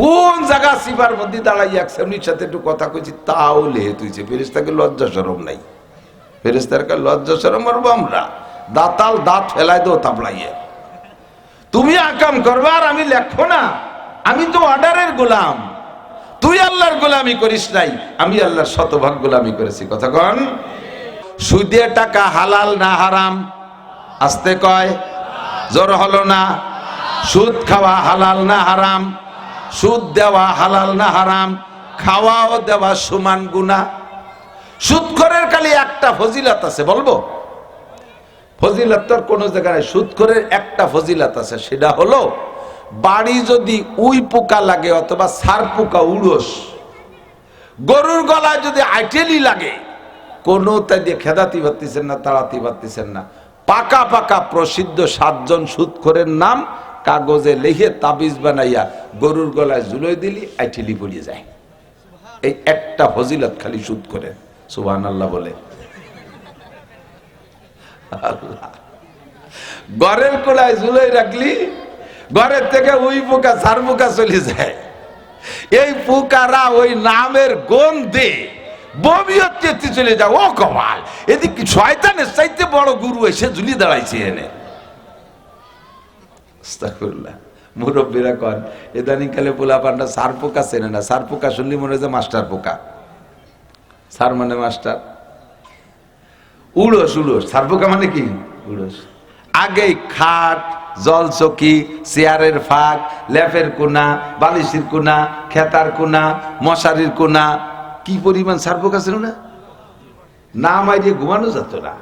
কোন জায়গা সিবার মধ্যে দাঁড়াই এক সামনির সাথে একটু কথা কইছি, তাও লেহে তুইছে। ফেরেশতাকে লজ্জা শরম নাই, ফেরেশতার কা লজ্জা শরম মারবো আমরা? দাঁতাল দাঁত ফেলাই দো তাপলাইয়ে। তুমি আকাম করবা আর আমি লেখো না? আমি তো অর্ডারের গোলাম। তুই আল্লাহর গোলামি করিস নাই, আমি আল্লাহর শতভাগ গোলামি করেছি। কথা কন। সুদে টাকা হালাল না হারাম? আস্তে কয়, জোর হলো না। সুদ খাওয়া হালাল না হারাম? সুদ দেওয়া হালাল না হারাম? খাওয়া ও দেওয়া সমান গুনাহ। সুদখোরের খালি একটা ফজিলত আছে, বলবো? ফজিলত তোর কোন জায়গায়। সুদখোরের একটা ফজিলত আছে, সেটা হলো বাড়ি যদি উই পোকা লাগে অথবা সার পোকা উড়োস, গরুর গলায় যদি আইটেলি লাগে, কোনো তাই দিয়ে খেদাতি পারতেছেন না, তাড়াতে পারতেছেন না। পাকা পাকা প্রসিদ্ধ 7 জন সুদখোরের নাম কাগজে লিখে তাবিজ বানাইয়া গরুর গলায় ঝুলোই দিলি, আইটেলি পড়িয়ে যায়। এই একটা ফজিলত খালি সুদখোরের। সুবহানাল্লাহ বলে। ঘরের কোলায় ঝুলোই রাখলি, ঘরের থেকে ওই পোকা সার পোকা চলে যায়। এই পোকারা ওই নামের গন্ধে বমি হচ্ছে চলে যায়। ও কমাল, এদিকে শয়তানের চাইতে বড় গুরু এসে ঝুলি দাঁড়াইছে এনে। আস্তাগফিরুল্লাহ। মুরব্বীরা কন ইদানিং কালে পোলা পান্ডা সার পোকা চেনে না। সার পোকা শুনলি মনে হয় মাস্টার পোকা। সার মানে মাস্টার, উড়োস উড়োস। সার পোকা মানে কি? উড়োস। আগেই খাট, জলচকি, চেয়ারের ফাঁক, লেপের কোনা, বালিশের কোনা, খেতার কোনা, মশারির কোনা, কি পরিমাণ সার পোকা ছিল না? না মাইরে ঘুমানো যেত না।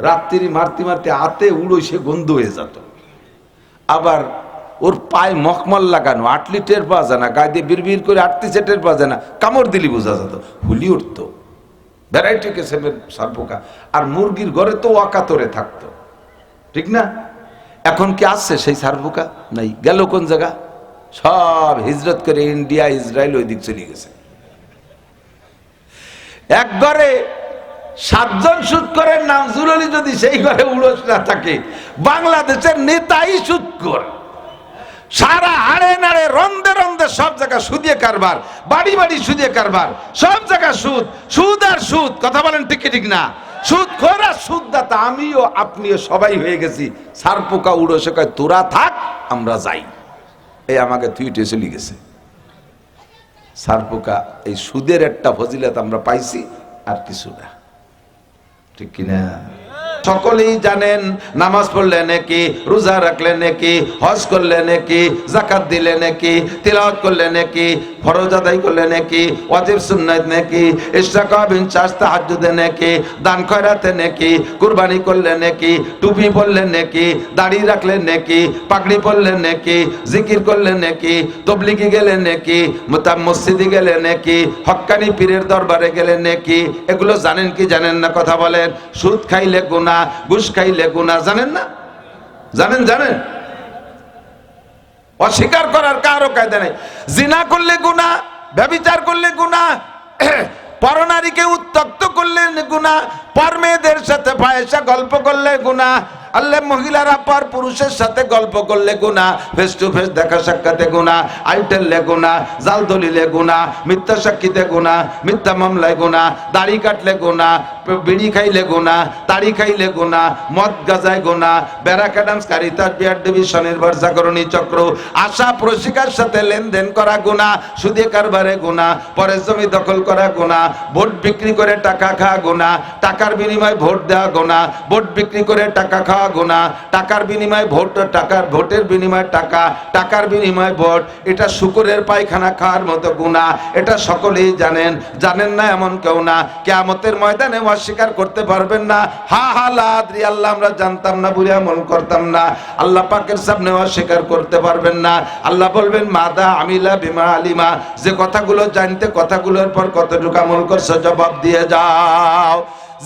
রাত্রি মারতে মারতে হাতে উড়োসে গন্ধ হয়ে যেত। আবার ওর পায়ে মখমল লাগানো, আটলি টের পাওয়া যায় না। গায়ে দিয়ে বিড়বিড় করে আটতিছে, টের পাওয়া যায় না। কামড় দিলি বোঝা যেত, হুলি উঠতো। ভ্যারাইটি কিসেমের সার পোকা। আর মুরগির ঘরে তো অকাতরে থাকতো, ঠিক না? এখন কি আসছে সেই সার পোকা? নাই। গেল কোন জায়গা? সব হিজরত করে ইন্ডিয়া, ইসরায়েল ওই দিক চলে গেছে। এক ঘরে 7 জন সুদখোরের নাম জুরলি যদি সেই ঘরে উড়োস না থাকে, বাংলাদেশের নেতাই সুদখোর। সারা হাড়ে নাড়ে রন্দে রন্দে সব জায়গা সুদে কারবার, বাড়ি বাড়ি সুদে কারবার, সব জায়গা সুদ, সুদ আর সুদ। কথা বলেন ঠিক ঠিক না? সুদখোর আর সুদদাতা আমিও আপনিও সবাই হয়ে গেছি। সার পোকা উড়োসে কয় তোরা থাক, আমরা যাই। এই আমাকে থুইটে চলে গেছে সার পোকা। এই সুদের একটা ফজিলত আমরা পাইছি, আর কিছু না, ঠিক কিনা? সকলেই জানেন নামাজ পড়লে নাকি, রোজা রাখলে নাকি, হজ করলে নাকি, যাকাত দিলে নাকি, তিলাওয়াত করলে নাকি, ফরজ আদায় করলে নাকি, ওয়াজিব সুন্নাত নাকি, ইশরাকা বিন চাষ তাহাজ্জুদে নাকি, দান খয়রাতে নাকি, কুরবানি করলে নাকি, টুপি পরলে নাকি, দাড়ি রাখলে নাকি, পাগড়ি পরলে নাকি, জিকির করলে নাকি, তবলিগে গেলে নাকি, মসজিদে গেলে নাকি, হক্কানি পীরের দরবারে গেলে নাকি। এগুলো জানেন কি জানেন না? কথা বলেন। সুদ খাইলে গুনাহ, ঘুষ খাইলে গুনাহ, জানেন না? জানেন? জানেন? অস্বীকার করার কারো কায়দা নেই। জিনা করলে গুনাহ, ব্যভিচার করলে গুনাহ, পরনারীকে উত্ত্যক্ত করলে গুনাহ, পর মেয়েদের সাথে ফাহিশা গল্প করলে গুনাহ, আল্লাহ মহিলারা পর পুরুষের সাথে গল্প করলে গুনাহ, ফেস টু ফেস দেখা সাক্ষাতে গুনাহ, আইটেললে গুনাহ, জাল দলিলে গুনাহ, মিথ্যা সাক্ষীতে গুনাহ, মিথ্যা মামলায় গুনাহ, দাড়ি কাটলে গুনাহ, বিড়ি খাইলে গুনাহ, তাড়ি খাইলে গুনাহ, মদ গাজায় গুনাহ, ব্যারাকা ডান্স, কারিতাস, বিয়ার ডিভিশনের বর্ষাকরণী চক্র, আশা প্রশিকার সাথে লেনদেন করা গুনাহ, সুদে কারবারে গুনাহ, পরের জমি দখল করা গুনাহ, ভোট বিক্রি করে টাকা খাওয়া গুনাহ, টাকার বিনিময়ে ভোট দেওয়া গুনাহ, ভোট বিক্রি করে টাকা খাওয়া গুনাহ, টাকার বিনিময়ে ভোট, টাকার ভোটের বিনিময়ে টাকা, টাকার বিনিময়ে ভোট, এটা শুকরের পায়খানা খাওয়ার মতো গুনাহ। এটা সকলেই জানেন। জানেন না এমন কেউ না। কিয়ামতের ময়দানে অস্বীকার করতে পারবেন না। হা হা লা আদরি, আল্লাহ আমরা জানতাম না, বুঝে আমল করতাম না। আল্লাহ পাকের সামনে অস্বীকার করতে পারবেন না। আল্লাহ বলবেন মাদা আমিলা বিমা আলিমা, যে কথাগুলো জানতে, কথাগুলোর পর কতটুকু আমল করছো জবাব দিয়ে যাও।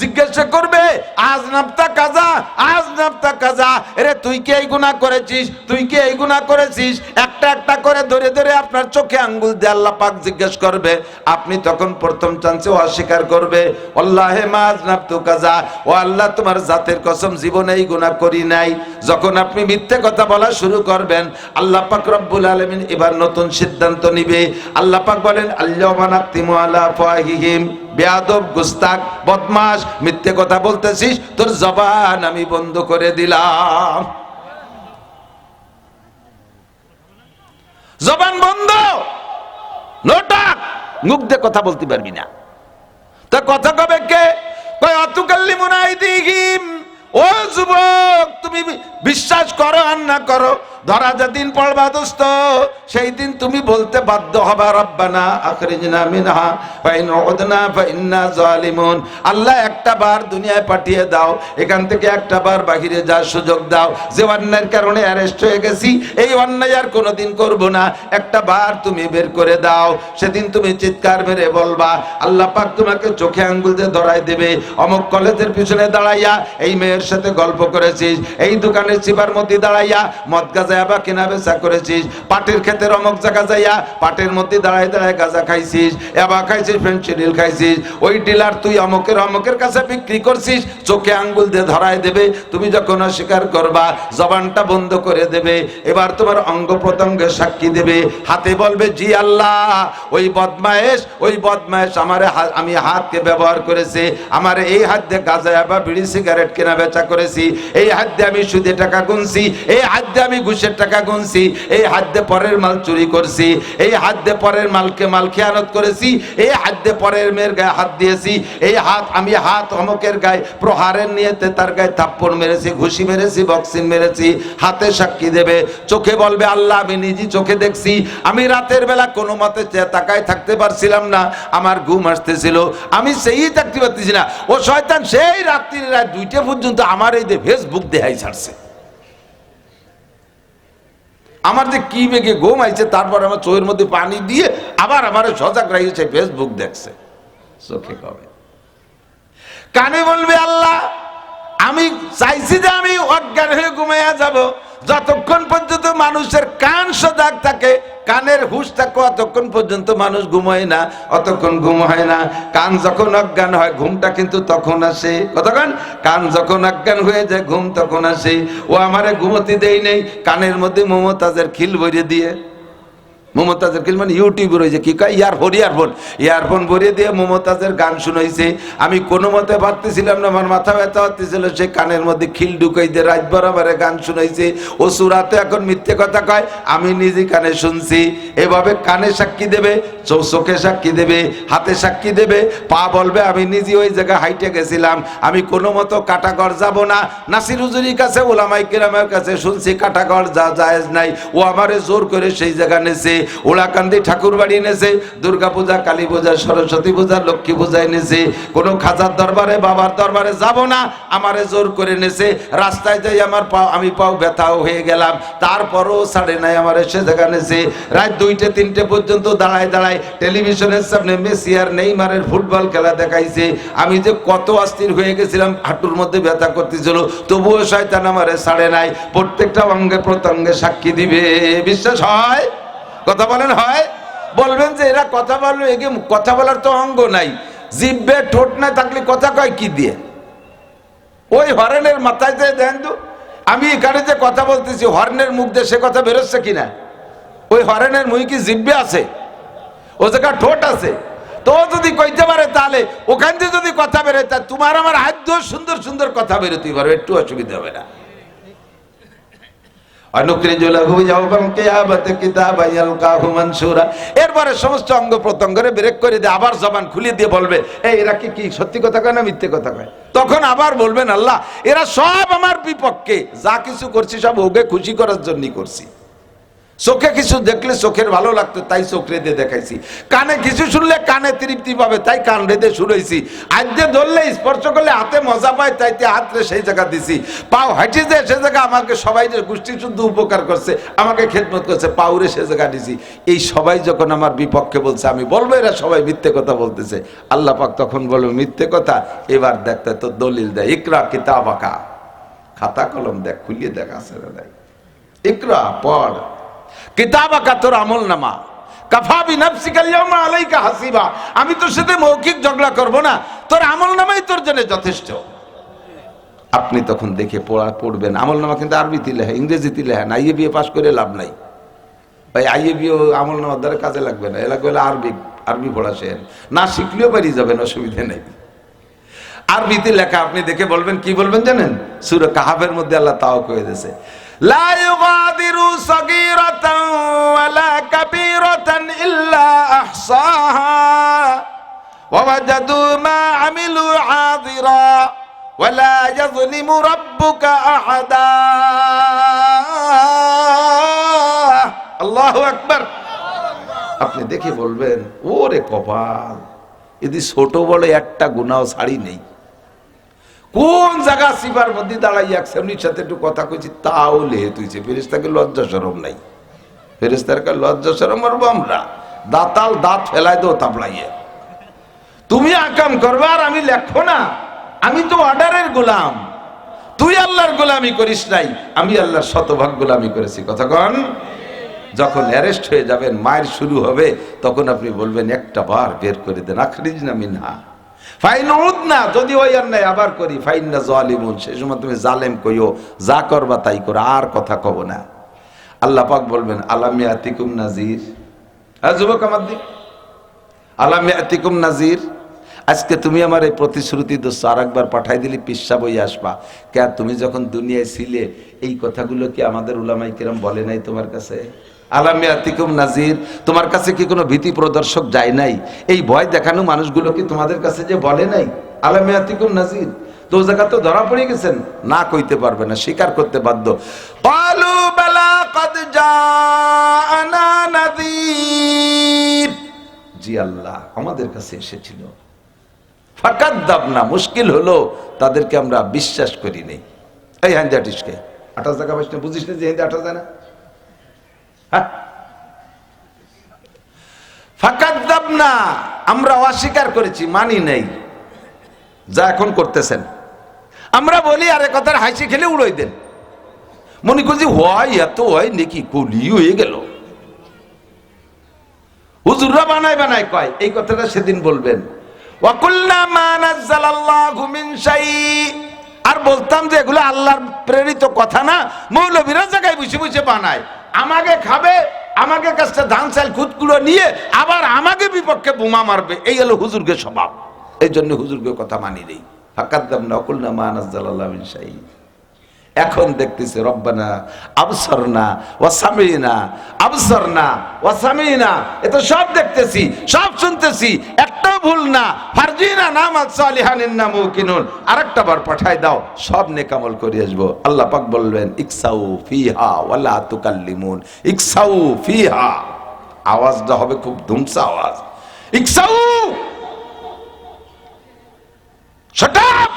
জিজ্ঞাসা করবে আজ নাফতা কাজা, আজ নাফতা কাজা, এরে তুই কি এই গুনাহ করেছিস, তুই কি এই গুনাহ করেছিস, একটা একটা করে ধরে ধরে আপনার চোখে আঙ্গুল দিয়ে আল্লাহ পাক জিজ্ঞেস করবে। আপনি তখন প্রথম চান্সে অস্বীকার করবে, আল্লাহে মা আজনাবতু কাজা, ও আল্লাহ তোমার জাতের কসম জীবনে এই গুনাহ করি নাই। যখন আপনি মিথ্যে কথা বলা শুরু করবেন, আল্লাহ পাক রব্বুল আলামিন এবার নতুন সিদ্ধান্ত নিবে। আল্লাহ পাক বলেন আল্লাহুম্মা নাকতিমু আলা আফওয়াহিহিম, বেয়াদব, গুস্তাখ, বদমাশ, মিথ্যে কথা বলতেছিস, তোর জবান আমি বন্ধ করে দিলাম। জবান বন্ধ, নোটাক, মুখ দিয়ে কথা বলতে পারবি না। তা কথা কবে কে? কয় অতুকাল্লিমুনা আইদিহিম। ও যুবক, তুমি বিশ্বাস করো আর না করো, ধরা যেদিন পড়বা দোস্ত, সেই দিন তুমি বলতে বাধ্য হবা রব্বানা আখরিজনা মিনহা ফাইন উদনা ফাইন্না জালিমুন। আল্লাহ একটা বার দুনিয়ায় পাঠিয়ে দাও, এখান থেকে একটা বার বাহিরে যাওয়ার সুযোগ দাও। যে অন্যায়ের কারণে অ্যারেস্ট হয়ে গেছি, এই অন্যায় আর কোনোদিন করব না, একটা বার তুমি বের করে দাও। সেদিন তুমি চিৎকার মেরে বলবা, আল্লাহ পাক তোমাকে চোখে আঙ্গুল দিয়ে ধরাই দেবে। অমুক কলেজের পিছনে দাঁড়াইয়া এই মেয়ের সাথে গল্প করেছিস, এই দোকানের চিবার মধ্যে দাঁড়াইয়া মদ গাঁজা আবার কেনা বেচা করেছিস, পাটের ক্ষেতের অমুক জায়গা যাইয়া পাটের মধ্যে দাঁড়ায় দাঁড়ায় গাঁজা খাইছিস, এবার খাইছিস, ফেন্সিডিল খাইছিস, ওই ডিলার তুই অমুকের কাছে বিক্রি করছিস, চোখে আঙ্গুল দিয়ে ধরায় দেবে। তুমি যখন অস্বীকার করবা, জবানটা বন্ধ করে দেবে। এবার তোমার অঙ্গ প্রত্যঙ্গে সাক্ষী দেবে, হাতে বলবে জি আল্লাহ, ওই বদমায়েশ আমি হাতকে ব্যবহার করেছে, আমার এই হাত দিয়ে গাঁজা বা বিড়ি সিগারেট কেনা বেচা করেছি, এই হাত দিয়ে আমি সুদে টাকা গুনছি, এই হাত দিয়ে আমি ঘুষের টাকা গুনছি, এই হাত দিয়ে পরের মাল চুরি করছি, এই হাত দিয়ে পরের মাল খেয়ানত করেছি, এই হাত দিয়ে পরের মেয়ের গায়ে হাত দিয়েছি, এই আমি হাত অমুকের গায়ে প্রহারের নিয়েতে তার গায়ে থাপ্পড় মেরেছি, ঘুষি মেরেছি, বক্সিং মেরেছি। হাতে সাক্ষী দেবে, চোখে বলবে আল্লাহ আমি নিজে চোখে দেখছি, আমি রাতের বেলা কোনো মতে তাকায় থাকতে পারছিলাম না, আমার ঘুম আসতেছিল, আমি সেই থাকতে পারতেছি না। ও শয়তান সেই রাত্রির রাত 2টা পর্যন্ত আমার এই যে ফেসবুক দেখাই ছাড়ছে, আমার যে কি বেগে ঘুম আইছে, তারপর আমার চোখের মধ্যে পানি দিয়ে আবার আমার সজাগ রাখিয়েছে, ফেসবুক দেখছে। চোখে কবে, কানে বলবে আল্লাহ আমি চাইছি যে আমি অজ্ঞান হয়ে ঘুমাইয়া যাব, যতক্ষণ পর্যন্ত মানুষের কান সজাগ থাকে, কানের হুঁশ থাকে, অতক্ষণ পর্যন্ত মানুষ ঘুমায় না, অতক্ষণ ঘুম হয় না। কান যখন অজ্ঞান হয়, ঘুমটা কিন্তু তখন আসে। কতক্ষণ? কান যখন অজ্ঞান হয়ে যায়, ঘুম তখন আসে। ও আমারে ঘুমোতে দেই নেই, কানের মধ্যে মমতাজের খিল ভরিয়ে দিয়ে, মমতাজের খিল মানে ইউটিউবে রয়েছে কি কয় ইয়ারফোন ভরিয়ে দিয়ে মমতাজের গান শুনাইছে। আমি কোনো মতে ভাবতেছিলাম না, আমার মাথা ব্যথা হতেছিল, সে কানের মধ্যে খিল ঢুকাই দিয়ে রাত বরাবরে গান শুনাইছে। ও সুরাতে এখন মিথ্যে কথা কয়, আমি নিজে কানে শুনছি। এভাবে কানে সাক্ষী দেবে, চোখে সাক্ষী দেবে, হাতে সাক্ষী দেবে, পা বলবে আমি নিজে ওই জায়গায় হাইটে গেছিলাম, আমি কোনো মতো কাটাগড় যাব না। নাসির হুজুরির কাছে, ওলামায়ে কেরামের কাছে শুনছি কাটাগড় জায়েজ নাই, ও আমারে জোর করে সেই জায়গা নেছে। ওলাকান্দি ঠাকুর বাড়ি এনেছে, দুর্গা পূজা, কালী পূজা, সরস্বতী পূজা, লক্ষ্মী পূজা এনেছে। কোনো খাজার দরবারে, বাবার দরবারে যাব না, আমারে জোর করে এনেছে। রাস্তায় যাই আমার আমি পাও ব্যথাও হয়ে গেলাম, তারপরও ছাড়ে নাই, আমার সে জায়গা এনেছে। রাত 2টে 3টে পর্যন্ত দাঁড়ায় দাঁড়ায় টেলিভিশনের সামনে মেসি আর নেইমারের ফুটবল খেলা দেখাইছে। আমি যে কত অস্থির হয়ে গেছিলাম, হাঁটুর মধ্যে ব্যথা করতেছিল, তবুও শয়তান আমারে ছাড়ে নাই। প্রত্যেকটা অঙ্গে প্রত্যঙ্গে সাক্ষী দিবে। বিশ্বাস হয়? কথা বলেন হয়? বলবেন যে এরা কথা বললো, এগে কথা বলার তো অঙ্গ নাই, জিভে ঠোঁট না থাকলে কথা কয় কি দিয়ে? ওই হর্নের মাথায় দিয়ে দেন তো, আমি এখানে যে কথা বলতেছি, হর্নের মুখ দিয়ে সে কথা বেরোচ্ছে কিনা? ওই হর্নের মুখ কি জিভে আছে? ও জায়গা ঠোঁট আছে? তো যদি কইতে পারে, তাহলে ওখান থেকে যদি কথা বেরোয়, তা তোমার আমার হাত দিয়ে সুন্দর সুন্দর কথা বেরোতে পারবে, একটু অসুবিধা হবে না। এরপরে সমস্ত অঙ্গ প্রত্যঙ্গরে ব্রেক করে দিয়ে আবার জবান খুলে দিয়ে বলবে, এই এরা কি সত্যি কথা কয় না মিথ্যে কথা কয়? তখন আবার বলবেন আল্লাহ এরা সব আমার বিপক্ষে, যা কিছু করছি সব ওকে খুশি করার জন্যই করছি। চোখে কিছু দেখলে চোখের ভালো লাগতো তাই চোখ রেঁধে দেখাইছি, কানে কিছু শুনলে কানে তৃপ্তি পাবে তাই কান রেঁধে শুনেছি, আজকে ধরলে স্পর্শ করলে হাতে মজা পায় তাইতে হাতরে সেই জায়গা দিছি, পাও হাঁটি যে সে জায়গা আমাকে সবাই যে গোষ্ঠী শুদ্ধ উপকার করছে, আমাকে খেদমত করছে, পাউরে সে জায়গা দিছি। এই সবাই যখন আমার বিপক্ষে বলছে আমি বলবো এরা সবাই মিথ্যে কথা বলতেছে, আল্লাহ পাক তখন বলবো মিথ্যে কথা, এবার দেখতে তো দলিল দেয়, ইকরা কিতাবাকা, খাতা কলম দেখ, খুলিয়ে দেখ আছে না নাই, ইকরা পড়, কিতাবাকা তোর আমল নামা, কাফা বিনাফসিকা আল-ইয়াওমা আলাইকা হাসিবা, আমি তোর সাথে মৌখিক ঝগড়া করব না, তোর আমল নামাই তোর জন্য যথেষ্ট। আপনি তখন দেখে পড়বেন, আমল নামা কিন্তু আরবিতে লেখা, ইংরেজিতে লেখা না, আইএ বিএ পাস করে লাভ নাই ভাই, আইএ বিএ আমল নামার দ্বারা কাজে লাগবে না, এলাকা হলে আরবি পড়া শেন, না শিখলেও পারি যাবেন, অসুবিধা নেই। আরবিতে লেখা আপনি দেখে বলবেন, কি বলবেন জানেন? সূরা কাহাফের মধ্যে আল্লাহ তাও কয়ে দিয়েছে, লা ইউগাদিরু সাগীরাতান ওয়ালা কাবীরাতান ইল্লা আহসাহা ওয়া ওয়াজাদু মা আমিলু হাদিরা ওয়ালা ইয়াযলিমু রাব্বুকা আহাদা। আল্লাহু আকবার। আপনি দেখে বলবেন ওরে কপাল, এদি ছোট বড় একটা গুনাহ ছাড়ি নেই, কোন জায়গা সিবার মধ্যে দাঁড়াই একসামনির সাথে একটু কথা কইছি তাও লেহে তুইছে, ফেরেশতাকে লজ্জা শরম নাই, ফেরেশতার কা লজ্জা শরম মারবো আমরা, দাঁতাল দাঁত ফেলাই দো তাবলাইয়ে, তুমি আকাম করবা আর আমি লেখো না, আমি তো অর্ডারের গোলাম, তুই আল্লাহর গোলামি করিস নাই, আমি আল্লাহর শতভাগ গোলামি করেছি। কথা কন, যখন অ্যারেস্ট হয়ে যাবেন, মায়ের শুরু হবে, তখন আপনি বলবেন একটা বার বের করে দেন, আখরিজনা মিনহা ফাইন উদনা, যদি ওই অন্যায় আবার করি ফাইন্না জালিমুন, সেই সময় তুমি জালেম কইও, যা করবা তাই করো, আর কথা কব না। আল্লাহ পাক বলবেন আলাম ইয়াতিকুম নাজির, হ্যাঁ যুবক আমার দিক, আলাম ইয়াতিকুম নাজির, আজকে তুমি আমার এই প্রতিশ্রুতি দোষ আর একবার পাঠাই দিলি পিসা বই আসবা, কে তুমি যখন দুনিয়ায় ছিলে এই কথাগুলো কি আমাদের উলামায়ে কেরাম বলে নাই তোমার কাছে? আলাম ইয়াতিকুম নাজির, তোমার কাছে কি কোনো ভীতি প্রদর্শক যায় নাই? এই ভয় দেখানো মানুষগুলো কি তোমাদের কাছে যে বলে নাই আলাম ইয়াতিকুম নাজির? তো জায়গা তো ধরা পড়ে গেছেন, না কইতে পারবে না, স্বীকার করতে বাধ্য। ক্বালু বালা ক্বাদ জাআনা নাযীর, জি আল্লাহ আমাদের কাছে এসেছিল, ফাকাদ্দাবনা, মুশকিল হলো তাদেরকে আমরা বিশ্বাস করি নাই। এই হান্দাটিসকে 28 টাকা বাইশ বুঝিস না যে হিন্দে 28 যায় না, ফাকাদ্দাবনা, আমরা অস্বীকার করেছি, মানি নাই, যা এখন করতেছেন। আমরা বলি আরে কথার হাসি খেলে উড়াই দেন, মনে করছি হয় এত হয় নাকি, কলি হয়ে গেল, হুজুররা বানায় বানায় কয়, এই কথাটা সেদিন বলবেন। ওয়াকুলনা মা নাযালাল্লাহু মিন শাই, আর বলতাম যে এগুলো আল্লাহর প্রেরিত কথা না, মৌলবীরা জায়গায় বসে বসে বানায়, আমাকে খাবে, আমাকে কাছে ধান চাল খুদকুড়ো নিয়ে আবার আমাকে বিপক্ষে বোমা মারবে, এই হলো হুজুরকে স্বভাব। এই জন্য হুজুরকে কথা মানি নেই। ফাকাদ্দাবনা ওয়াকুলনা মা নাযালাল্লাহু মিন শাই। এখন দেখতেছি রব্বানা আবসারনা ওয়া সামিনা, আবসারনা ওয়া সামিনা, এত সব দেখতেছি, সব শুনতেছি, একটাও ভুল না, ফারজিনা নামাত সালিহানিন নামুকিনুন, আরেকটা বার পাঠায় দাও, সব নেক আমল করে আসবো। আল্লাহ পাক বলবেন ইকসাউ ফিহা ওয়ালা তুকাল্লিমুন, ইকসাউ ফিহা, আওয়াজটা হবে খুব ধুমসা আওয়াজ, ইকসাউ, শাট আপ,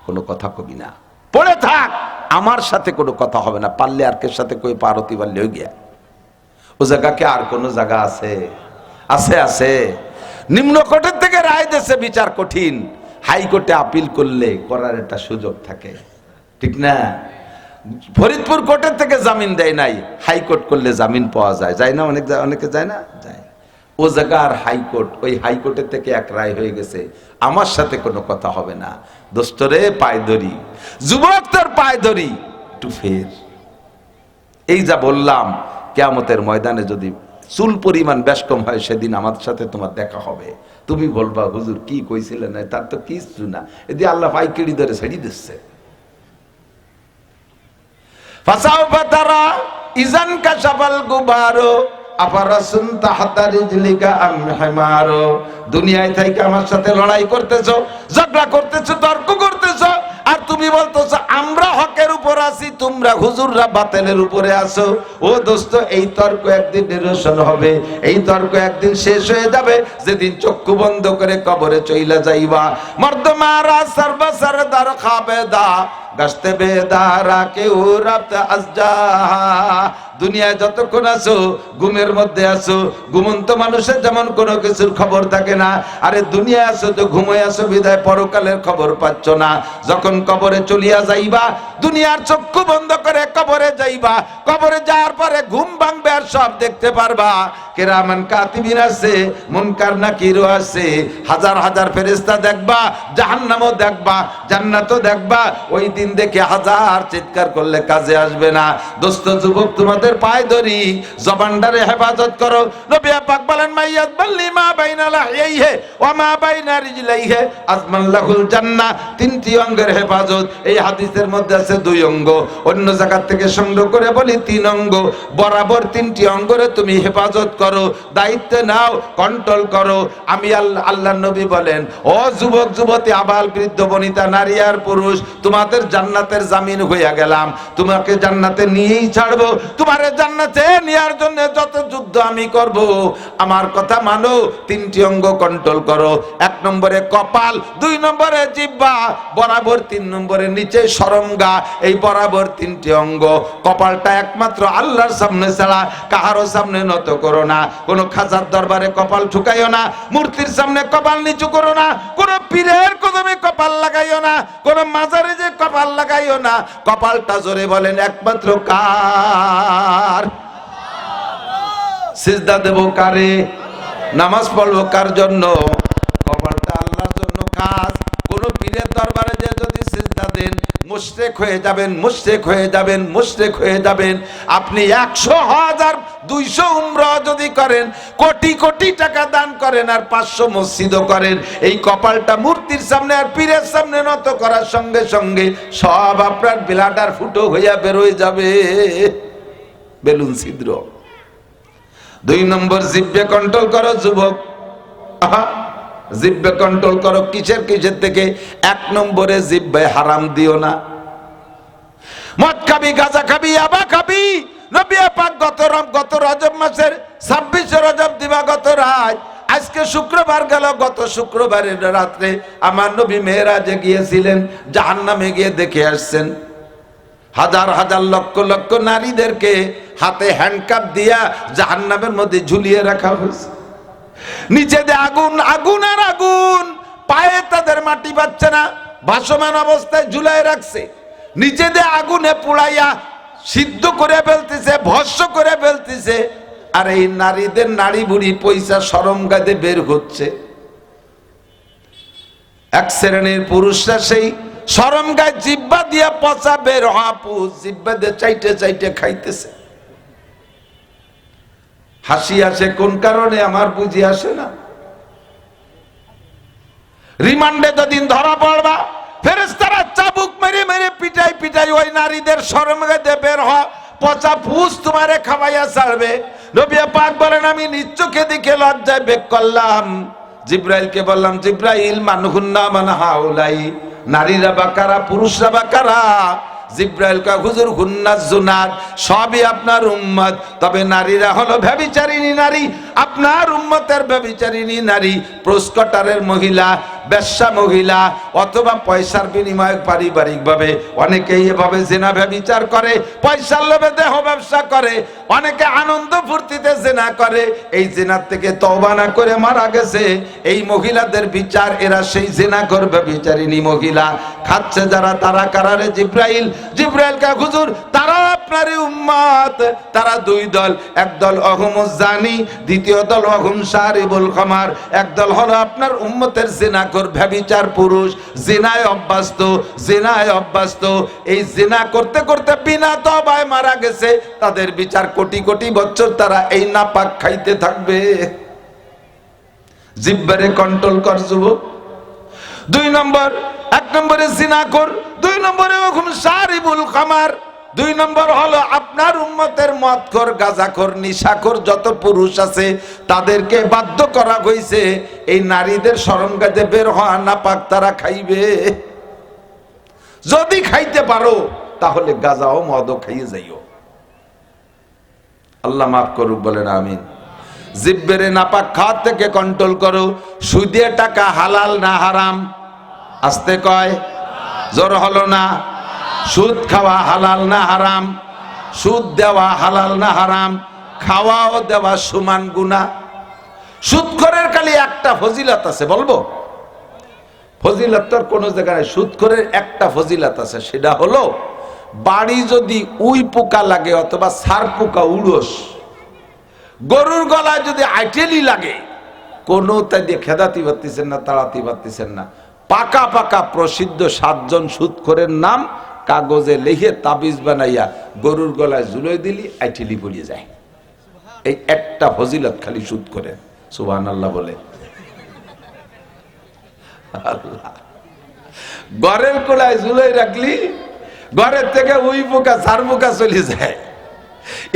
কোনো কথা কবি না, পড়ে থাক, আমার সাথে কোনো কথা হবে না, পারলে আর কের সাথে কই পারতি পারলে হয়ে গিয়া। ও জায়গাকে আর কোন জায়গা আছে? আছে, আছে। নিম্ন কোর্টের থেকে রায় দিয়েছে, বিচার কঠিন, হাইকোর্টে আপিল করলে করার একটা সুযোগ থাকে, ঠিক না? ফরিদপুর কোর্টের থেকে জামিন দেয় নাই, হাইকোর্ট করলে জামিন পাওয়া যায়, যায় না? অনেকে যায় না, যায়। ও জায়গার হাইকোর্ট, ওই হাইকোর্টের থেকে এক রায় হয়ে গেছে, আমার সাথে কোনো কথা হবে না। দোস্তরে পায় ধরি, যুবক তোর পায় ধরি, একটু ফের। এই যা বললাম, কিয়ামতের ময়দানে যদি চুল পরিমাণ বেশকম হয়, সেদিন আমার সাথে তোমার দেখা হবে, তুমি বলবা হুজুর কি কইছিলেন, তার তো কিছু না, এদি আল্লাহ পাইকিড়ি ধরে ছেড়ে দিচ্ছে। ফাসাউফা তারা ইজান কাশাফাল গুবারো আফারাসুন তাহতা রিজলিকা আম হিমারো, দুনিয়ায় থেকে আমার সাথে লড়াই করতেছো, ঝগড়া করতেছো, তর্ক করতেছো, আর তুমি তুমি বলতেছো আমরা হকের উপর আছি, তোমরা হুজুররা বাতিলের উপরে আছো। ও দোস্ত, এই তর্ক একদিন নিরসন হবে, এই তর্ক একদিন শেষ হয়ে যাবে, যেদিন চক্ষু বন্ধ করে কবরে চইলা যাইবা। মর্দমারা সর্বসর দর খাবেদা গস্তে বেদারা কেউ রাত আজজা। দুনিয়ায় যতক্ষণ আছো ঘুমের মধ্যে আছো, ঘুমন্ত মানুষের যেমন কোনো কিছুর খবর থাকে না, আরে দুনিয়ায় আছো তো ঘুমোয় আছো বিদায় পরকালের খবর পাচ্ছ না। যখন কবরে চলিয়া যাইবা, দুনিয়ার চক্ষু বন্ধ করে কবরে যাইবা, কবরে যাওয়ার পরে ঘুম ভাঙবে আর সব দেখতে পারবা। কিরামান কাতিবিন আছে, মুনকার নাকিরও আছে, হাজার হাজার ফেরেশতা দেখবা, জাহান্নামও দেখবা, জান্নাতও দেখবা। ওই দিন দেখে হাজার চিৎকার করলে কাজে আসবে না। দোস্ত যুবক, তোমাদের পায়ে ধরি, জবানটারে হেফাজত করো। নবী পাক বলেন, মাইয়াত বাল্লি মা বাইনা লাহিয়াইহি ওয়া মা বাইনা রিজলাইহি আজমাল্লাহুল জান্নাহ। তিনটি অঙ্গের হেফাজত, এই হাদিসের মধ্যে আছে 2 অঙ্গ, অন্য জায়গা থেকে সংগ্রহ করে বলি 3 অঙ্গ। বরাবর 3টি অঙ্গরে তুমি হেফাজত করো, দায়িত্ব নাও, কন্ট্রোল করো। আমি আল্লাহর নবী বলেন, ও যুবক যুবতী, আবাল বৃদ্ধ বনিতা, নারী আর পুরুষ, তোমাদের জান্নাতের জামিন হইয়া গেলাম, তোমাকে জান্নাতে নিয়েই ছাড়বো। তোমারে জান্নাতে নেওয়ার জন্য যত যুদ্ধ আমি করব, আমার কথা মানো, 3টি অঙ্গ কন্ট্রোল করো। 1 নম্বরে কপাল, 2 নম্বরে জিহ্বা, বরাবর 3 নম্বরে নিচে শরমগা। এই বরাবর 3টি অঙ্গ। কপালটা একমাত্র আল্লাহর সামনে ছাড়া কাহারও সামনে নত করো না। কোনো খাজার দরবারে কপাল ঠুকাইও না, মূর্তির সামনে কপাল নিচু করো না, কোন পীরের কদমে কপাল লাগাইও না, কোন মাজারে যে কপাল লাগাইও না। কপালটা জোরে বলেন একমাত্র কার? সিজদা দেব কারে? নামাজ পড়বো কার জন্য? কপালটা আল্লাহর জন্য। খাস কোন পীরের দরবারে যে যদি সিজদা দেন, মুশরিক হয়ে যাবেন, মুশরিক হয়ে যাবেন, মুশরিক হয়ে যাবেন। আপনি 100,000 200 উমরা যদি করেন, কোটি কোটি টাকা দান করেন, আর 500 মসজিদও করেন, এই কপালটা মূর্তির সামনে আর পীরের সামনে নত করার সঙ্গে সঙ্গে সব আপনার ব্লাডার ফুটো হইয়া বের হয়ে যাবে, বেলুন ছিদ্র। 2 নম্বর, জিহ্বা কন্ট্রোল করো যুবক। জিহ্বা কন্ট্রোল করো। কিসের কিসের থেকে? 1 নম্বরে জিহ্বায় হারাম দিও না। মদ খাবি, গাঁজা খাবি, ইয়াবা খাবি। নবী পাক গত রজব মাসের 26 রজব দিবাগত রাত, আজকে শুক্রবার গেল, গত শুক্রবারের রাত্রে আমার নবী মেরাজে গিয়েছিলেন, জাহান্নামে গিয়ে দেখে আসছেন হাজার হাজার লক্ষ লক্ষ নারীদেরকে হাতে হ্যান্ডকাপ দিয়া জাহান্নামের মধ্যে ঝুলিয়ে রাখা হয়েছে। নিচে দিয়ে আগুন, আগুন আর আগুন, পায়ে তাদের মাটি পাচ্ছে না, ভাসমান অবস্থায় ঝুলাই রাখছে। নিচে দিয়ে আগুনে পুড়াইয়া সিদ্ধ করে ফেলতেছে, ভস্ম করে ফেলতেছে। আর এই নারীদের নারী বুড়ি পয়সা শরম গাদে বের হচ্ছে। এক শ্রেণীর পুরুষরা সেই শরম গায়ে জিহ্বা দিয়া পচা বের হাপু জিহ্বা দিয়ে চাইটে চাইটে খাইতেছে। হাসি আসে কোন কারণে আমার বুঝি আসে না। রিমান্ডে যদিন ধরা পড়বা, ফেরেশতারা চাবুক মেরে মেরে পিটাই পিটাই ওই নারীদের শরম গায়ে বের হওয়া পচা ফুস তোমারে খাওয়াইয়া ছাড়বে। নবী পাক বলেন, আমি নিজ চোখে দেখে লজ্জায় বেক করলাম। জিব্রাইলকে বললাম, জিব্রাইল, মানহুন্না মান হাউলাই, নারীরা বা কারা, পুরুষরা বা কারা? জিব্রাইল কা হুজুর হুন্নাস জুনাত, সবই আপনার উম্মত, তবে নারীরা হলো ব্যভিচারিণী নারী। আপনার উম্মতের ব্যভিচারিণী নারী প্রস্কটারের মহিলা, বেশ্যা মহিলা, অথবা পয়সার বিনিময়ে পারিবারিকভাবে অনেকেই এভাবে জিনা ব্যভিচার করে, পয়সার লোভে দেহ ব্যবসা করে, অনেকে আনন্দ ফুর্তিতে জিনা করে। এই জিনার থেকে তওবা না করে মারা গেছে। এই মহিলাদের বিচার, এরা সেই জিনাখোর ব্যভিচারিণী মহিলা। খাচ্ছে যারা, তারা কারারে? জিব্রাইল, জিব্রাইল কা হুজুর, তারা আপনারই উম্মত। তারা 2 দল, এক দল অহুমুজ জানি, দ্বিতীয় দল অহুম শারিবুল খামার। এক দল হলো আপনার উম্মতের জিনাখোর ব্যভিচার পুরুষ, জিনায় অভ্যস্ত, জিনায় অভ্যস্ত। এই জিনা করতে করতে বিনা তওবায় মারা গেছে। তাদের বিচার, কোটি কোটি বছর তারা এই নাপাক খাইতে থাকবে। জিহ্বারে কন্ট্রোল কর যুবক। 2 নম্বর, 1 নম্বরে জিনাখোর, 2 নম্বরে ওরকম শারিবুল খামার, 2 নম্বর হলো আপনার উম্মতের মদখোর, গাঁজাখোর, নিশাখোর যত পুরুষ আছে তাদেরকে বাধ্য করা হয়েছে এই নারীদের শরম গায়ে বের হওয়া নাপাক তারা খাইবে। যদি খাইতে পারো তাহলে গাঁজা ও মদও খাইয়ে যাইও। আল্লাহ মাফ করুক, বলেন আমিন। জিব্বেরে নাপাক খাওয়ার থেকে কন্ট্রোল করো। সুদে টাকা হালাল না হারাম? আস্তে কয়, জোর হলো না। সুদ খাওয়া হালাল না হারাম? সুদ দেওয়া হালাল না হারাম? খাওয়া ও দেওয়া সমান গুনাহ। সুদখোরের খালি একটা ফজিলত আছে, বলবো? ফজিলত তো কোনো জায়গায়। সুদখোরের একটা ফজিলত আছে, সেটা হলো বাড়ি যদি উই পোকা লাগে অথবা সার পোকা উড়স, গরুর গলায় যদি আইটেলি লাগে, কোনো তাই দিয়ে খেদাতে পারতেছেন না, তাড়াতে পারতেছেন না। পাকা পাকা প্রসিদ্ধ 7 জন সুদখোরের নাম কাগজে লিখে তাবিজ বানাইয়া গরুর গলায় ঝুলাই দিলি আইটেলি পড়িয়ে যায়। এই একটা ফজিলত খালি সুদখোরের। সুবহানাল্লাহ বলে। আল্লাহ, ঘরের কোলায় ঝুলাই রাখলি, ঘরের থেকে উই পোকা সার পোকা চলে যায়।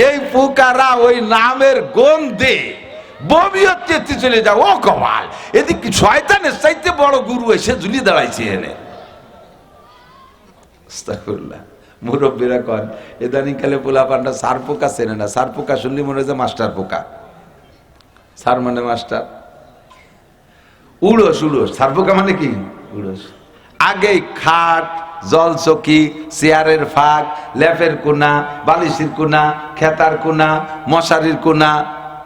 এই পোকারা ওই নামের গন্ধে বমি হচ্ছে চলে যায়। ও কমাল, এদিকে শয়তানের চাইতে বড় গুরু এসে ঝুলি দাঁড়াইছে এনে। আস্তাগফিরুল্লাহ। মুরব্বীরা কন ইদানিং কালে পোলা পান্ডা সার পোকা চেনে না। সার পোকা শুনলি মনে হয় মাস্টার পোকা। সার মানে মাস্টার, উড়স উড়স। সার পোকা মানে কি? উড়স। আগে খাট, জলচকি, চেয়ারের ফাঁক, লেপের কোনা, বালিশের কোনা, খেতার কোনা, মশারির কোনা,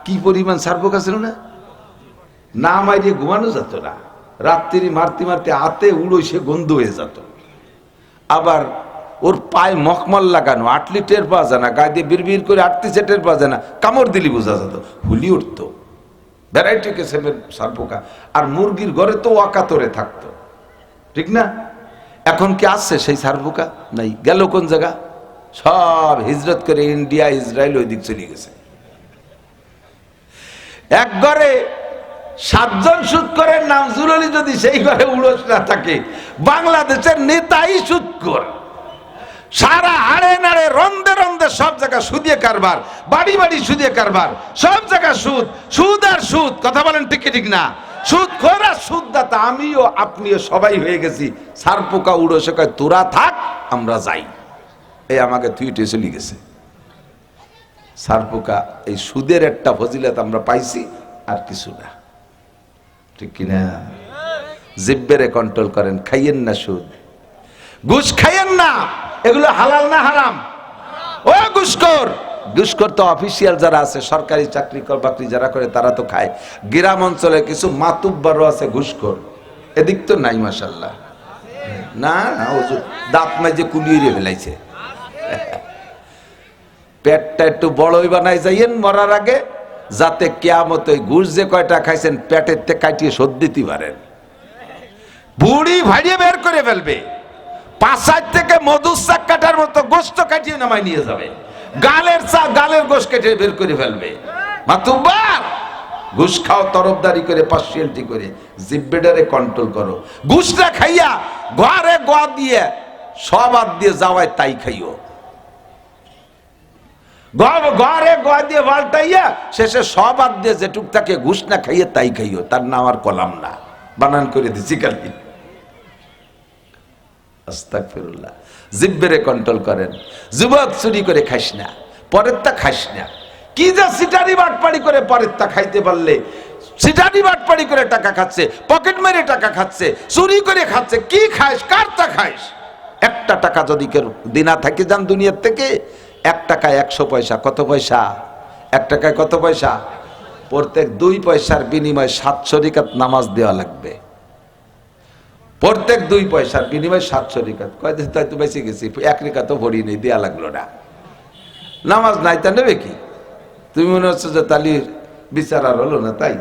কি পরিমাণ সার পোকা ছিল না? না মাইরে ঘুমানো যেত না। রাত্রি মারতে মারতে হাতে উড়োইসে গন্ধ হয়ে যেত। আবার ওর পায়ে মখমল লাগানো, আটলি টের পাওয়া যায় না। গায়ে দিয়ে বিড় করে আটতিছে, টের পাওয়া যায় না। কামড় দিলি বোঝা যেত, হুলি উঠতো। ভ্যারাইটি কিসেমের সার পোকা। আর মুরগির ঘরে তো ওয়াকাতরে থাকতো, ঠিক না? এখন কি আসছে সেই সার পোকা? নাই। গেল কোন জায়গা? সব হিজরত করে ইন্ডিয়া, ইসরায়েল ওই দিক চলে গেছে। এক ঘরে 7 জন সুদখোরের নাম জুরলি যদি সেই ঘরে উড়স না থাকে, বাংলাদেশের নেতাই সুদখোর। সারা হাড়ে নাড়ে রন্দে রন্দে সব জায়গা সুদিয়ে কারবার, বাড়ি বাড়ি সুদিয়ে কারবার, সব জায়গা সুদ, সুদ আর সুদ। কথা বলেন ঠিক ঠিক না? সুদখোর আর সুদদাতা আমিও আপনিও সবাই হয়ে গেছি। সার পোকা উড়সে কয় তোরা থাক, আমরা যাই। এই আমাকে থুইটে চলে গেছে। সার পোকা এই সুদের একটা ফজিলত আমরা পাইছি, আর কিছু না, ঠিক কিনা? জিব্বেরে কন্ট্রোল করেন, খাইয়েন না সুদ, ঘুষ খাইয়েন না। এগুলো হালাল না হারাম? ও ঘুষখোর! ঘুষখোর তো অফিসিয়াল যারা আছে, সরকারি চাকরি বাকরি যারা করে তারা তো খায়। গ্রাম অঞ্চলে কিছু মাতুব্বারও আছে ঘুষখোর। এদিক তো নাই মাশাআল্লাহ। না না, ও দাঁত মাইজে কুলিয়ে ফেলাইছে। পেটটা একটু বড়ই বানাই যাইয়েন মরার আগে, যাতে কিয়ামত ওই ঘুষ যে কয়টা খাইছেন পেটের থেকে কাটিয়ে শোধ দিতে পারেন। বুড়ি ভাড়িয়ে বের করে ফেলবে। 5 থেকে মধুর চাক কাটার মতো গোস্ত কাটিয়ে নামাই নিয়ে যাবে। গালের গোশ কেটে বের করে ফেলবে। মাতুব্বার, ঘুষ খাও তরফদারি করে, পার্সিয়ালিটি করে। জিব্বেটারে কন্ট্রোল করো। ঘুষটা খাইয়া ঘরে গোয়া দিয়ে সব আদ দিয়ে যাওয়ায় তাই খাইও। ঘরে গোয়া দিয়ে পাল্টাইয়া শেষে সব আদ দিয়ে যেটুক তাকে ঘুষ না খাইয়ে তাই খাইও। তার নাম আর কলাম না, বানান করে দিচ্ছি কালি। আস্তাগফিরুল্লাহ। জিব্বেরে কন্ট্রোল করেন। যুবক, চুরি করে খাইস না, পরেরটা খাইস না। কি যা সিটারি বাটপাড়ি করে পরেরটা খাইতে পারলে, সিটারি বাটপাড়ি করে টাকা খাচ্ছে, পকেট মেরে টাকা খাচ্ছে, চুরি করে খাচ্ছে। কি খাইস? কারটা খাইস? 1 টাকা যদি কেউ দিনা থাকে যান দুনিয়ার থেকে, 1 টাকায় 100 পয়সা। কত পয়সা? 1 টাকায় কত পয়সা? প্রত্যেক 2 পয়সার বিনিময়ে 700 রিকাত নামাজ দেওয়া লাগবে। প্রত্যেক 2 পয়সার বিনিময়ে 700 রিকাত। কয়দিন তাই তো বেঁচে গেছি, 1 রিকাতও ভরি নেই, দেওয়া লাগলো না। নামাজ নাই তা নেবে কি? তুমি মনে হচ্ছে যে তালির বিচার আর হলো না, তাই?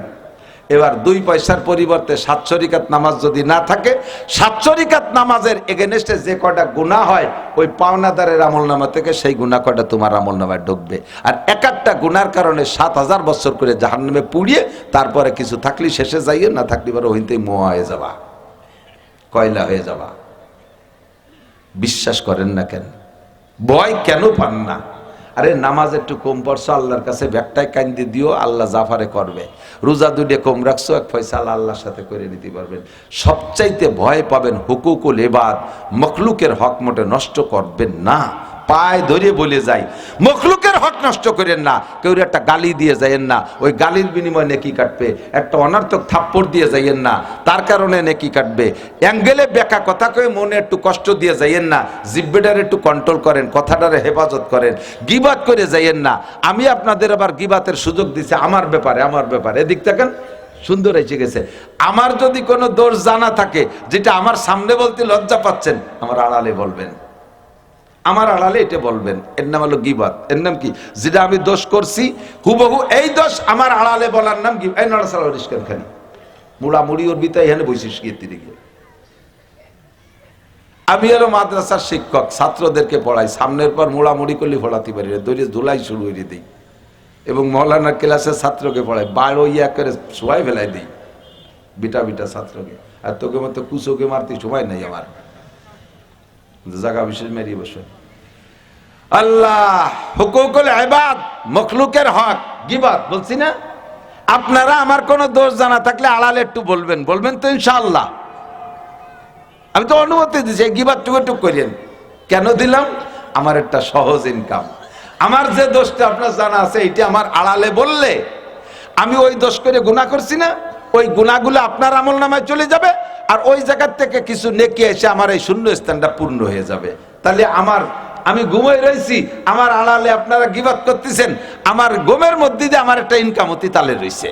এবার 2 পয়সার পরিবর্তে 700 রিকাত নামাজ যদি না থাকে, 700 রিকাত নামাজের এগেনস্টে যে কয়টা গুনাহ হয়, ওই পাওনাদারের আমলনামা থেকে সেই গুনাহ কয়টা তোমার আমলনামায় ঢুকবে। আর একটা গুনার কারণে 7000 বছর করে জাহান্নামে পুড়িয়ে, তারপরে কিছু থাকলে শেষে যাইয়ে, না থাকলে পরে ওইতেই মোয়া হয়ে যাবা, কয়লা হয়ে যাবা। বিশ্বাস করেন না কেন? ভয় কেন পান না? আরে নামাজ একটু কম পড়ছো, আল্লাহর কাছে ব্যাগটায় কান্দি দিও, আল্লাহ জাফারে করবে। রোজা দুইটা কম রাখছো, এক ফয়সালা আল্লাহর সাথে করে নিতে পারবেন। সবচাইতে ভয় পাবেন হুকুকুল ইবাদ, মখলুকের হক মোটে নষ্ট করবেন না। পায়ে ধরে বলে যাই, মখলুকের হক নষ্ট করেন না। কেউ একটা গালি দিয়ে যাইয়েন না, ওই গালির বিনিময়ে নেকি কাটবে। একটা অনার্থক থাপ্পড় দিয়ে যাইয়েন না, তার কারণে নেকি কাটবে। অ্যাঙ্গেলে বেকা কথা কয়ে মনে একটু কষ্ট দিয়ে যাইয়েন না, জিব্বেটারে একটু কন্ট্রোল করেন, কথাটারে হেফাজত করেন। গিবাত করে যাইয়েন না। আমি আপনাদের আবার গিবাতের সুযোগ দিছি আমার ব্যাপারে, আমার ব্যাপারে। এদিক থাকেন, সুন্দর এসে গেছে। আমার যদি কোনো দোষ জানা থাকে, যেটা আমার সামনে বলতে লজ্জা পাচ্ছেন, আমার আড়ালে বলবেন, আমার আড়ালে এটা বলবেন। এর নাম হলো গিবাত। এর নাম কি? যেটা আমি দোষ করছি হুবহু এই দোষ আমার আড়ালে বলার নাম গিবাত। এই নড়াচড়া পরিষ্কার খানি মুড়া মুড়ি ওর বিতা এখানে বসিস গিয়ে তিনে গিয়ে। আমি হলো মাদ্রাসার শিক্ষক, ছাত্রদেরকে পড়াই। সামনের পর মুড়ামুড়ি করলে পড়াতে পারি না, দৌড়ে ধুলাই শুরু করে দিই। এবং মৌলানার ক্লাসের ছাত্রকে পড়াই, বারো ইয়া করে শোয়াই ফেলাই দিই বিটা বিটা ছাত্রকে। আর তোকে মতো কুচোকে মারতে সময় নাই আমার, জায়গা বিশেষ মেরিয়ে বসে। আল্লাহ হুকুকুল ইবাদ, মখলুকের হক গিবাত বলছি না। আপনারা আমার কোন দোষ জানা থাকলে আড়ালে একটু বলবেন, বলবেন তো ইনশাআল্লাহ। আমি তো অনুমতি দিচ্ছি, গিবাত টুকুটুক করেন। কেন দিলাম? আমার একটা সহজ ইনকাম। আমার যে দোষটা আপনার জানা আছে, এটা আমার আড়ালে বললে আমি ওই দোষ করে গুনাহ করছি না, ওই গুনাহগুলো আপনার আমল নামায় চলে যাবে। আর ওই জায়গার থেকে কিছু নেকি এসে আমার এই শূন্য স্থানটা পূর্ণ হয়ে যাবে। তাহলে আমি ঘুমাই রয়েছি, আমার আড়ালে আপনারা গিবাত করতেছেন, আমার ঘুমের মধ্যে দিয়ে আমার একটা ইনকাম হতে তালে রয়েছে,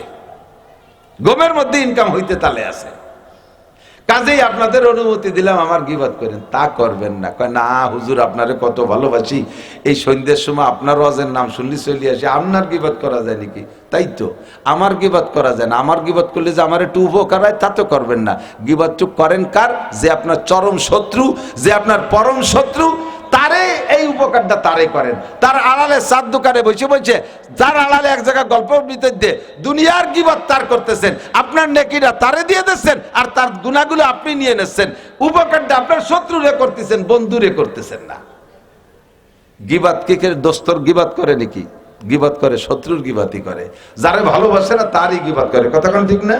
ঘুমের মধ্যে ইনকাম হইতে তালে আছে। কাজেই আপনাদের অনুমতি দিলাম আমার গিবাত করেন, তা করবেন না। কয় না হুজুর আপনারে কত ভালোবাসি, এই সন্ধ্যের সময় আপনার ওয়াজের নাম শুনলি চলে আসে, আপনার গিবাত করা যায় নাকি? তাই তো, আমার গিবাত করা যায় না। আমার গিবাত করলে যে আমার একটু উপকার হয় তা তো করবেন না। গিবাত চুপ করেন কার? যে আপনার চরম শত্রু, যে আপনার পরম শত্রু, তারে এই উপকারটা তারে করেন। তার আড়ালে সাত দোকানে বসে বসে, যার আড়ালে এক জায়গায় গল্প বিতর্কে দুনিয়ার গিবাত তার করতেছেন, আপনার নেকিরা তারে দিয়ে দিচ্ছেন, আর তার গুনাহগুলো আপনি নিয়ে নিচ্ছেন। উপকারটা আপনার শত্রুরে করতেছেন, বন্ধুরে করতেছেন না। গিবাত কি করে? দোস্তর গিবাত করে নাকি? গিবাত করে শত্রুর গিবাতই করে। যারে ভালোবাসে না তারই গিবাত করে। কথা কোন ঠিক না?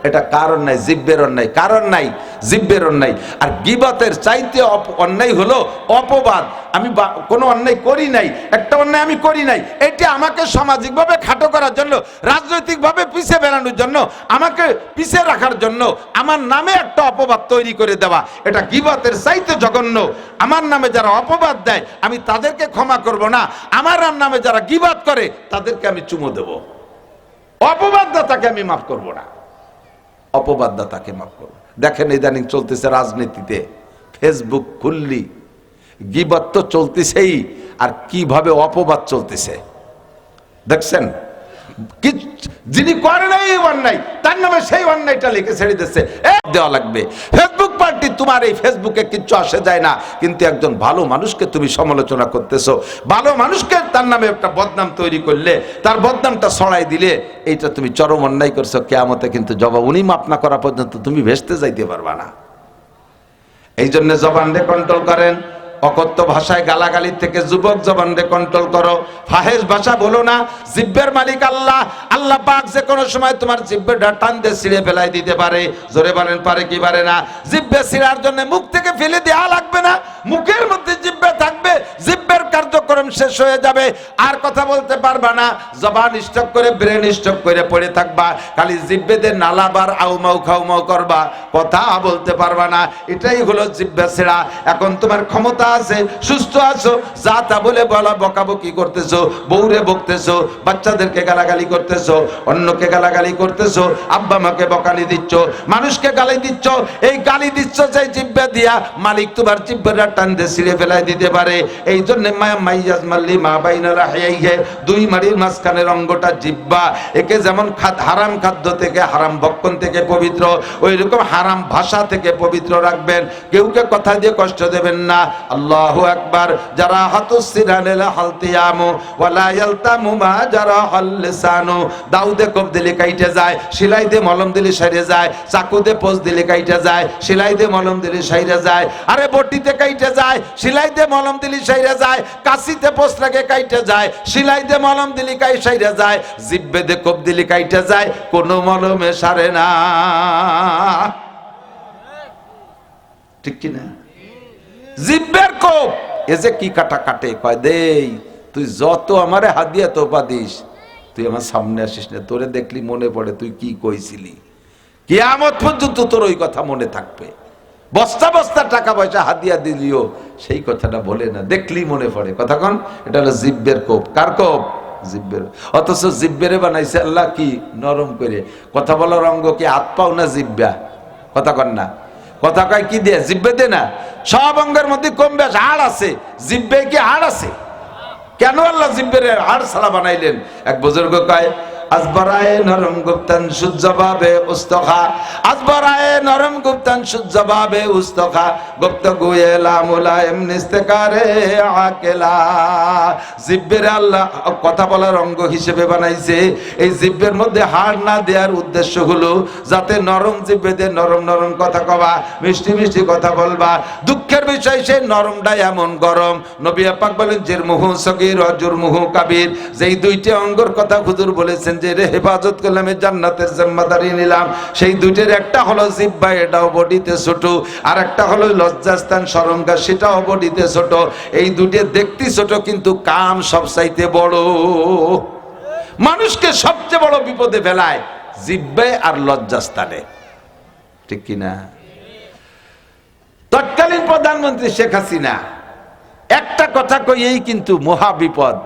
এটা কারণ নাই, জিব্বের অন্যায়। কারণ নাই, জিব্বের অন্যায়। আর গিবাতের চাইতে অন্যায় হলো অপবাদ। আমি কোনো অন্যায় করি নাই, একটা অন্যায় আমি করি নাই, এটা আমাকে সামাজিকভাবে খাটো করার জন্য, রাজনৈতিকভাবে পিছিয়ে বেড়ানোর জন্য, আমাকে পিছিয়ে রাখার জন্য আমার নামে একটা অপবাদ তৈরি করে দেওয়া, এটা গিবাতের চাইতে জঘন্য। আমার নামে যারা অপবাদ দেয় আমি তাদেরকে ক্ষমা করব না, আমার নামে যারা গিবাত করে তাদেরকে আমি চুমো দেব। অপবাদদাতাকে আমি মাফ করব না, অপবাদদাতাকে মাফ করব। দেখেন ইদানিং চলতেছে রাজনীতিতে, ফেসবুক খুললি গিবত তো চলতেছেই, আর কিভাবে অপবাদ চলতেছে দেখছেন। যিনি করে নাই অন্যায়, তার নামে সেই অন্যায়টা লিখে ছেড়ে দিচ্ছে, দেওয়া লাগবে। ফেসবুক পার্টি, তোমার এই ফেসবুকে কিচ্ছু আসে যায় না, কিন্তু একজন ভালো মানুষকে তুমি সমালোচনা করতেছো, ভালো মানুষকে তার নামে একটা বদনাম তৈরি করলে, তার বদনামটা ছড়াই দিলে, এইটা তুমি চরম অন্যায় করছো। কিয়ামতে কিন্তু জবাব উনি মাফ না করা পর্যন্ত তুমি ভেস্তে যাইতে পারবা না। এই জন্য জবানকে কন্ট্রোল করেন। অকথ্য ভাষায় গালাগালি থেকে যুবক জবানকে কন্ট্রোল করো। ফাহেশ ভাষা বলো না। জিহ্বার মালিক আল্লাহ। আল্লাহ পাক যে কোনো সময় তোমার জিহ্বাটা টান দিয়ে ছিঁড়ে ফেলাই দিতে পারে। জোরে বলেন পারে কি পারে না? জিহ্বা ছিঁড়ার জন্য মুখ থেকে ফেলে দেওয়া লাগবে না, মুখের মধ্যে জিহ্বা থাকবে, জিহ্বার কার্যক্রম শেষ হয়ে যাবে, আর কথা বলতে পারবা না। জবান স্টক করে, ব্রেন স্টক করে পড়ে থাকবা, খালি জিহ্বেদের নালাবার আউমাউ খাউমাউ করবা, কথা বলতে পারবা না। এটাই হলো জিহ্বা ছিঁড়া। এখন তোমার ক্ষমতা আছে, সুস্থ আছো, যা তা বলে বলা বকাবকি করতেছো, বউরে বকতেছো, বাচ্চাদেরকে গালাগালি করতেছো, অন্যকে গালাগালি করতেছো, আব্বা মাকে বকালি দিচ্ছ, মানুষকে গালি দিচ্ছ। এই গালি দিচ্ছ যে জিহ্বা দিয়া, মালিক তোমার জিহ্বাটা টান দিয়ে ছিঁড়ে ফেলাই দিতে পারে। এই জন্য মাইয়াজ মাল্লি মা বাইনা রাহিয়াইহে, দুই মাড়ির মাঝখানের অঙ্গটা জিহ্বা। একে যেমন হারাম খাদ্য থেকে, হারাম ভক্ষণ থেকে পবিত্র, ওই রকম হারাম ভাষা থেকে পবিত্র রাখবেন। কেউকে কথা দিয়ে কষ্ট দেবেন না। আল্লাহু আকবার। যারা হাতুসিরানিল হালতিয়ামু ওয়ালা ইয়ালতামু মা যারা হাল্লিসানু। দাউদে কোপ দিলে কাইটে যায়, সেলাই দিয়ে মলম দিলে সাইরে যায়, চাকুতে পোজ দিলে কাইটে যায়, সেলাই দিয়ে মলম দিলে সাইরে যায়, আরে বটিতে কাইটে যায়, সেলাই দিয়ে মলম দিলে সাইরে যায়, কাশিতে পোষ লাগে কাইটে যায়, সিলাই দিয়ে মলম দিলি কাই সাইরা যায়, জিব্বে দিয়ে কোপ দিলি কাইটে যায়, কোনো মলমে সারে না। ঠিক কিনা? জিব্বের কোপ এ যে কি কাটা কাটে, কয় দেই তুই যত আমারে হাদিয়া তোপা দিস, তুই আমার সামনে আসিস না, তোরে দেখলি মনে পড়ে তুই কি কইছিলি, কিয়ামত পর্যন্ত তোর ওই কথা মনে থাকবে। বস্তা বস্তা টাকা পয়সা হাদিয়া দিলিও সেই কথাটা বলে না, দেখলি মনে পড়ে। কথা কন, এটা হলো জিব্বের কোপ। কার কোপ? জিব্বের। অথচ জিব্বেরে বানাইছে আল্লাহ কি নরম করে। কথা বলার অঙ্গ কি হাত পাও না জিব্বা? কথা কন না, কথা কয় কি দিয়ে? জিব্বে দে না। সব অঙ্গের মধ্যে কম বেশ হাড় আছে, জিব্বে কি হাড় আছে? কেন আল্লাহ জিব্বের হাড় ছাড়া বানাইলেন? এক বুজুর্গ কয়, আজবরায়ে নরম গুপ্তান সুজবাবে উস্তখা, আজবরায়ে নরম গুপ্তান সুজবাবে উস্তখা, গুপ্ত গুয়েলা মুলায়েম নিস্তেকারে আকেলা। জিব্বের আল্লাহ কথা বলার অঙ্গ হিসেবে বানাইছে। এই জিব্বের মধ্যে হাড় না দেওয়ার উদ্দেশ্য হলো যাতে নরম জিব্বে দিয়ে নরম নরম কথা কবা, মিষ্টি মিষ্টি কথা বলবা। দুঃখের বিষয় সেই নরমটা এমন গরম, নবী পাক বলেন জিরমুহু সগীর ওয়া জুরমুহু কাবীর। যেই দুইটা অঙ্গর কথা হুজুর বলেছেন যে রে হেফাজত করলে আমি জান্নাতের জিম্মাদারি নিলাম, সেই দুইটার একটা হলো জিহ্বা, এটাও বডিতে ছোট, আর একটা হলো লজ্জাস্থান শরমগা, সেটাও বডিতে ছোট। এই দুইটা দেখতে ছোট কিন্তু কাম সবচাইতে বড়। মানুষকে সবচেয়ে বড় বিপদে ফেলায় জিহ্বা আর লজ্জাস্থানে। ঠিক কিনা? তৎকালীন প্রধানমন্ত্রী শেখ হাসিনা একটা কথা কইয়েই কিন্তু মহা বিপদ।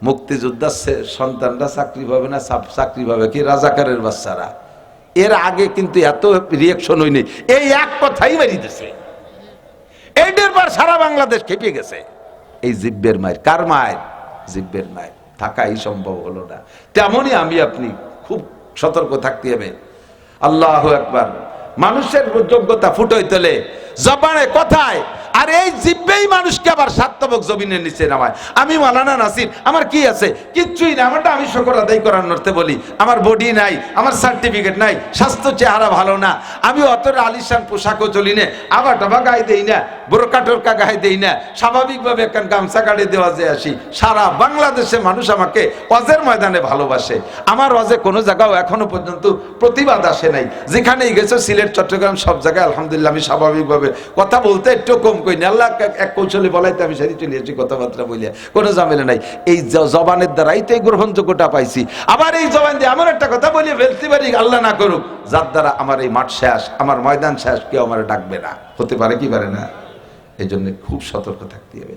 মুক্তিযোদ্ধার সন্তানরা চাকরি পাবে না, চাকরি পাবে কি রাজাকারের বাচ্চারা। এর আগে কিন্তু এত রিয়াকশন হয়নি, এই এক কথাই বেরিয়েছে। এইটার পর সারা বাংলাদেশ খেপে গেছে। এই জিব্বের মায়ের। কার মায়ের? জিব্বের মায়ের। থাকাই সম্ভব হলো না। তেমনই আমি আপনি খুব সতর্ক থাকতে হবে। আল্লাহু আকবার। মানুষের যোগ্যতা ফুটোই তোলে জবানে, কথায়। আর এই জিব্বেই মানুষকে আবার স্বার্থবক জমিনের নিচে নামায়। আমি মাওলানা নাসির, আমার কি আছে? কিচ্ছুই না। আমারটা আমি শুকর আদায় করার নড়তে বলি, আমার বডি নাই, আমার সার্টিফিকেট নাই, স্বাস্থ্য চেহারা ভালো না, আমি অত আলিশান পোশাকও চলি না, আবার টাবা গায়ে দেই না, বোরকা টোরকা গায়ে দেই না, স্বাভাবিকভাবে একখান গামছা কাটে দেওয়া যে আসি। সারা বাংলাদেশে মানুষ আমাকে অজের ময়দানে ভালোবাসে। আমার অজে কোনো জায়গাও এখনো পর্যন্ত প্রতিবাদ আসে নাই। যেখানেই গেছে সিলেট, চট্টগ্রাম, সব জায়গায় আলহামদুলিল্লাহ আমি স্বাভাবিকভাবে কথা বলতে একটু কম কই না। আল্লাহ এক কৌশলে বলাইতে আমি সারি চলে এসেছি কথাবার্তা বলিয়া, কোনো ঝামেলা নাই। এই জবানের দ্বারাই তো এই গ্রহণযোগ্যতা পাইছি। আবার এই জবান দিয়ে এমন একটা কথা বলিয়ে ফেলতে পারি, আল্লাহ না করুক, যার দ্বারা আমার এই মাঠ শেষ, আমার ময়দান শেষ, কেউ আমার ডাকবে না। হতে পারে কি পারে না? এই জন্য খুব সতর্ক থাকতে হবে।